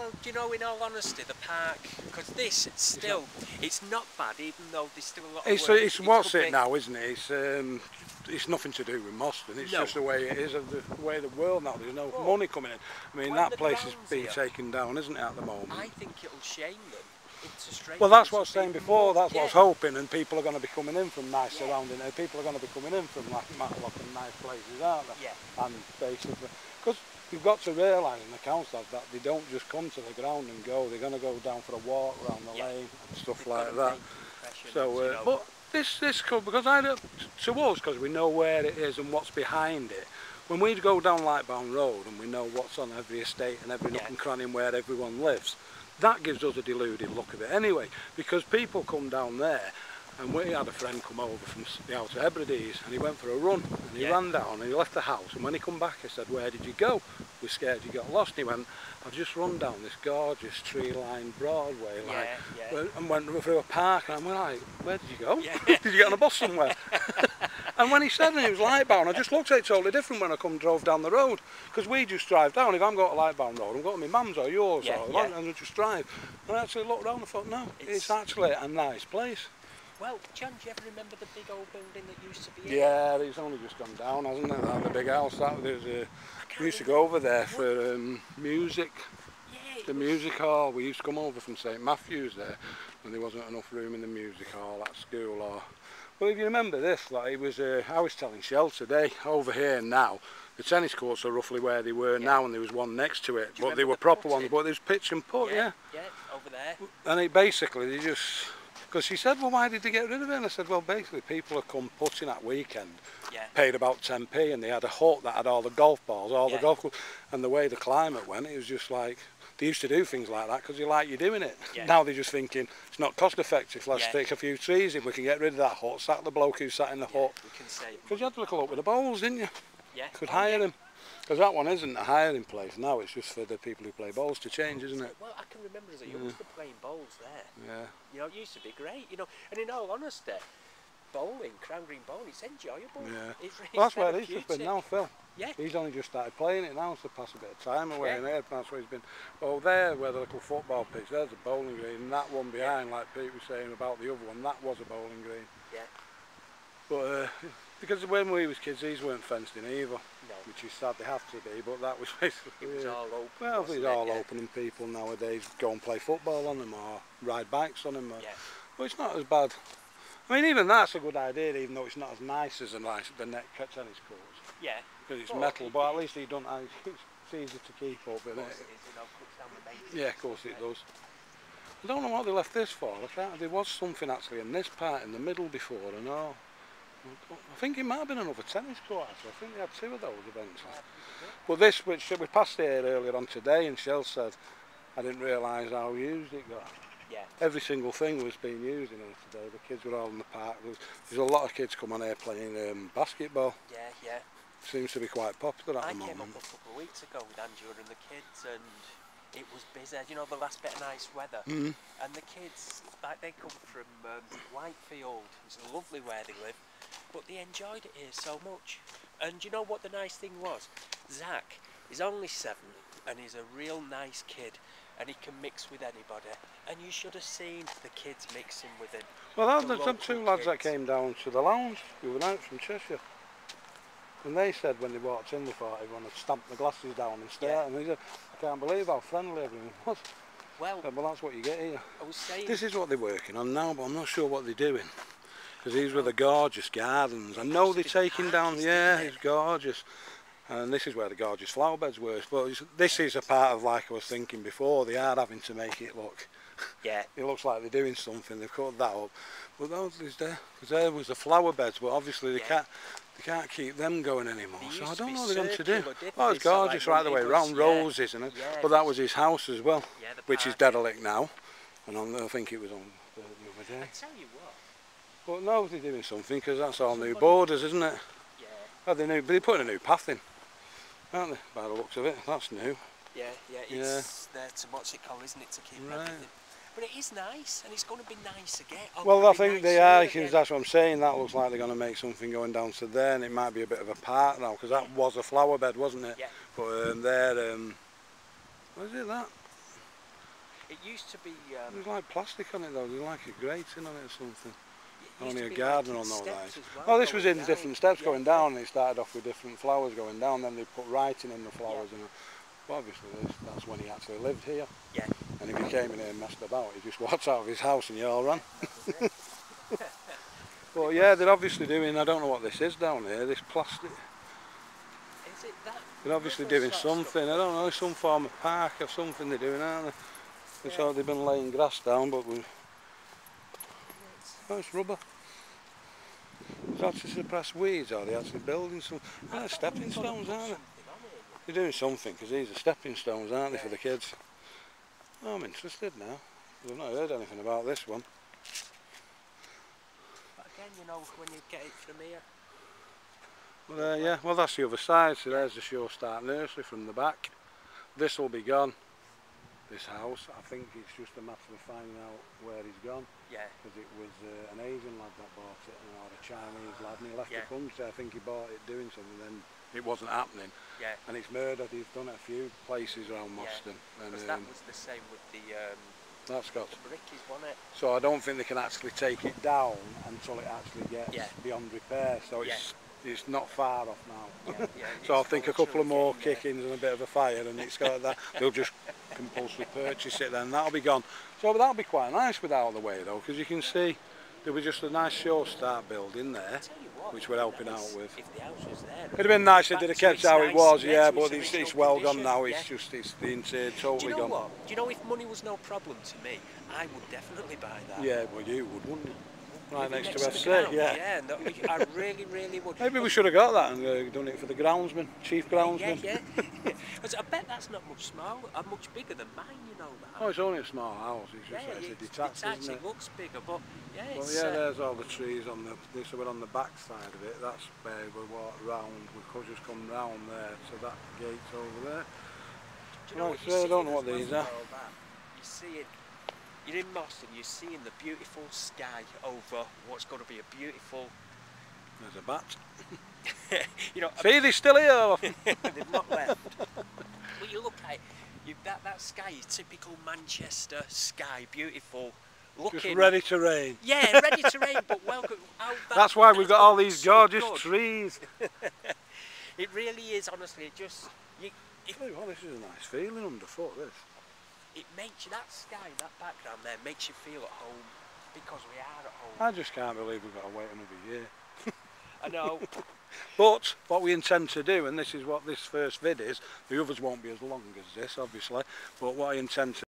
Well, do you know, in all honesty, the park, because this, it's not bad, even though there's still a lot of work. It's what's it now, isn't it? It's nothing to do with Moston, it's just the way it is, the way the world now, there's no money coming in. I mean, that place is being taken down, isn't it, at the moment? I think it'll shame them. Well, that's what I was saying before, that's what I was hoping, and people are going to be coming in from nice surrounding there, people are going to be coming in from like Matlock and nice places, aren't they? Yeah. And basically, because you've got to realise in the council that they don't just come to the ground and go, they're going to go down for a walk around the lane and stuff like that. So, but this could, because to us, because we know where it is and what's behind it, when we go down Lightbound Road and we know what's on every estate and every nook and cranny where everyone lives, that gives us a deluded look of it anyway, because people come down there, and we had a friend come over from the Outer Hebrides and he went for a run and he ran down and he left the house, and when he come back I said, where did you go? We're scared you got lost. And he went, I've just run down this gorgeous tree-lined Broadway and went through a park, and I'm like, where did you go? Did you get on a bus somewhere? And when he said it was Lightbound, I just looked at it totally different when I drove down the road, because we just drive down. If I'm going to Lightbound Road, I'm going to my mum's or yours, and I just drive. And I actually looked around and thought, no, it's actually a nice place. Well, John, do you ever remember the big old building that used to be here? Yeah, it's only just gone down, hasn't it? That the big house. We used to go over there for music. Yeah, the music hall. We used to come over from St Matthew's there, and there wasn't enough room in the music hall at school. Well, if you remember this, like it was, I was telling Shell today, over here now, the tennis courts are roughly where they were now, and there was one next to it, but they were proper ones. But there's pitch and putt, yeah, over there. And it basically, they just. Because she said, well, why did they get rid of it? And I said, well, basically, people have come putting that weekend, paid about 10p, and they had a hut that had all the golf balls, all the golf clubs, and the way the climate went, it was just like, they used to do things like that because they like you doing it. Now they're just thinking, it's not cost effective, let's take a few trees if we can get rid of that hut, sack the bloke who sat in the hut. Because you had to look up with the bowls, didn't you? You could hire him. Because that one isn't a hiring place now, it's just for the people who play bowls to change, isn't it? Well, I can remember as a youngster playing bowls there. Yeah. You know, it used to be great, you know, and in all honesty, bowling, Crown Green bowling, it's enjoyable. Yeah. It's well, that's where he's just been now, Phil. Yeah. He's only just started playing it now to pass a bit of time away, and that's where he's been. Oh, there, where the little football pitch, there's a bowling green, and that one behind, like Pete was saying about the other one, that was a bowling green. Yeah. But, because when we was kids, these weren't fenced in either, which is sad, they have to be, but that was basically... It was all open. Well, it's all open, and people nowadays go and play football on them or ride bikes on them. But it's not as bad. I mean, even that's a good idea, even though it's not as nice as the net tennis courts. Yeah. Because it's metal, but at least it's easy to keep up, isn't it? Yeah, of course it does. I don't know what they left this for. There was something actually in this part in the middle before, I know. I think it might have been another tennis court actually. I think they had two of those eventually. But this, which we passed here earlier on today, and Shell said, I didn't realise how used it got. Yeah. Every single thing was being used in here today. The kids were all in the park. There's a lot of kids come on here playing basketball. Yeah. Seems to be quite popular at the moment. I came up a couple of weeks ago with Angela and the kids, and it was busy. You know, the last bit of nice weather. And the kids, like, they come from Whitefield. It's lovely where they live. But they enjoyed it here so much. And you know what the nice thing was? Zach is only 7 and he's a real nice kid, and he can mix with anybody. And you should have seen the kids mixing with him. Well, there's some 2 lads that came down to the lounge the other night from Cheshire. And they said when they walked in, they thought everyone had stamped the glasses down and stare. And they said, I can't believe how friendly everyone was. Well, that's what you get here. I was saying, this is what they're working on now, but I'm not sure what they're doing. Because these were the gorgeous gardens. I know they're taking down, it's gorgeous. And this is where the gorgeous flower beds were. But this is a part of, like I was thinking before, they are having to make it look. It looks like they're doing something. They've cut that up. But those is there, because there was the flower beds. But obviously they can't keep them going anymore. So I don't know what they're going to do. Oh, it's gorgeous right the way around, roses and it. But that was his house as well, which is derelict now. And I think it was on the other day. I tell you what. But no, they're doing something, because that's all new borders, isn't it? Yeah. They're putting a new path in, aren't they, by the looks of it? That's new. It's there to what's it called, isn't it, to keep everything. But it is nice, and it's going to be nice again. Well, I think they are, because that's what I'm saying. That looks like they're going to make something going down to there, and it might be a bit of a park now, because that was a flower bed, wasn't it? But what is it, that? It used to be... There's like plastic on it though, there's like a grating on it or something. Only a like gardener will know that. Well, oh, this was in down. different steps going down, and it started off with different flowers going down, then they put writing in the flowers, and well, obviously that's when he actually lived here. Yeah. And if he came in here and messed about, he just walked out of his house and you all ran. But yeah, they're obviously doing, I don't know what this is down here, this plastic. Is it that? They're obviously doing something, I don't know, some form of park or something they're doing, aren't they? So they've been laying grass down, but we... Oh, it's rubber. It's actually suppressed weeds, are they actually building some... Oh, stepping stones, aren't they? They're doing something, because these are stepping stones, aren't they, for the kids? Oh, I'm interested now. I've not heard anything about this one. But again, you know, when you get it from here... Well, yeah, well that's the other side, so there's the Sure Start nursery from the back. This will be gone, this house. I think it's just a matter of finding out where he's gone. Yeah. Because it was an Asian lad that bought it, or a Chinese lad, and he left the country. I think he bought it doing something, then it wasn't happening. Yeah. And it's murdered. He's done it a few places around Moston. Because that was the same with the... that's got the brickies, wasn't it? So I don't think they can actually take it down until it actually gets beyond repair. So it's not far off now. So I think a couple of more kickings and a bit of a fire, and it's got that. They'll just compulsory purchase it then. That'll be gone. So that'll be quite nice with out of the way though, because you can see there was just a nice Sure Start building there, which we're helping out with. If the house was there, it'd have been nice if they'd have kept how it was, but it's well gone now. It's just the interior totally gone. Do you know what? Do you know, if money was no problem to me, I would definitely buy that. Yeah, well you would, wouldn't you? Right next to F.C. Yeah, no, I really, really would. Maybe we should have got that and done it for the groundsman, chief groundsman. Yeah. I bet that's not much smaller, much bigger than mine, you know that. Oh, it's only a small house. It's just it's detached, isn't it? It looks bigger, but yeah, well, there's all the trees on the. So we're on the back side of it. That's where we walk round. We could just come round there to that gate over there. Do you know what I don't know what these are. You see it. You're in Moston, you're seeing the beautiful sky over what's going to be a beautiful... There's a bat. You know, see, they're still here. They've not left. Well, you look at it, that sky is typical Manchester sky, beautiful. Looking, just ready to rain. Yeah, ready to rain, but welcome. That's why we've got all these gorgeous trees. It really is, honestly. It just... well, this is a nice feeling underfoot, this. It makes you, that sky, that background there, makes you feel at home, because we are at home. I just can't believe we've got to wait another year. I know. But what we intend to do, and this is what this first vid is, the others won't be as long as this, obviously, but what I intend to